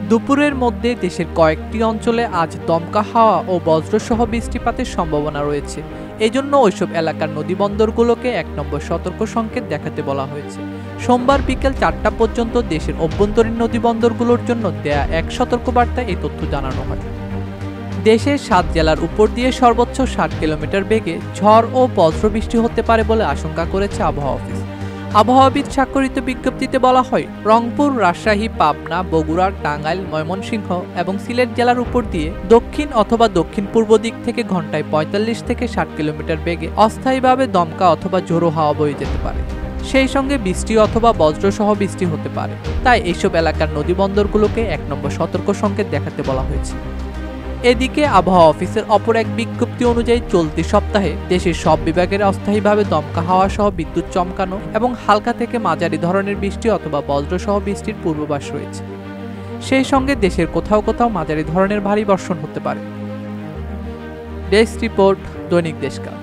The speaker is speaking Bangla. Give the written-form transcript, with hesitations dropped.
দুপুরের মধ্যে দেশের কয়েকটি অঞ্চলে আজ দমকা হাওয়া ও বজ্রসহ বৃষ্টিপাতের সম্ভাবনা রয়েছে। এজন্য ওইসব এলাকার নদীবন্দরগুলোকে ১ নম্বর সতর্ক সংকেত দেখাতে বলা হয়েছে। সোমবার বিকেল ৪টা পর্যন্ত দেশের অভ্যন্তরীণ নদীবন্দরগুলোর জন্য দেয়া এক সতর্কবার্তায় এই তথ্য জানানো হয়। দেশের ৭ জেলার উপর দিয়ে সর্বোচ্চ ৬০ কিলোমিটার বেগে ঝড় ও বজ্রবৃষ্টি হতে পারে বলে আশঙ্কা করেছে আবহাওয়া অফিস। আবহাওয়াবিদ স্বাক্ষরিত বিজ্ঞপ্তিতে বলা হয়, রংপুর, রাজশাহী, পাবনা, বগুড়া, টাঙ্গাইল, ময়মনসিংহ এবং সিলেট জেলার উপর দিয়ে দক্ষিণ অথবা দক্ষিণ পূর্ব দিক থেকে ঘন্টায় ৪৫ থেকে ৬০ কিলোমিটার বেগে অস্থায়ীভাবে দমকা অথবা ঝোড়ো হাওয়া বয়ে যেতে পারে। সেই সঙ্গে বৃষ্টি অথবা বজ্রসহ বৃষ্টি হতে পারে। তাই এইসব এলাকার নদীবন্দরগুলোকে ১ নম্বর সতর্ক সংকেত দেখাতে বলা হয়েছে। এদিকে আবহাওয়া অফিসের অপর এক বিজ্ঞপ্তি অনুযায়ী চলতি সপ্তাহে দেশের সব বিভাগের অস্থায়ীভাবে দমকা হাওয়া সহ বিদ্যুৎ চমকানো এবং হালকা থেকে মাঝারি ধরনের বৃষ্টি অথবা বজ্রসহ বৃষ্টির পূর্বাভাস রয়েছে। সেই সঙ্গে দেশের কোথাও কোথাও মাঝারি ধরনের ভারী বর্ষণ হতে পারে। ডেস্ক রিপোর্ট, দৈনিক দেশকাল।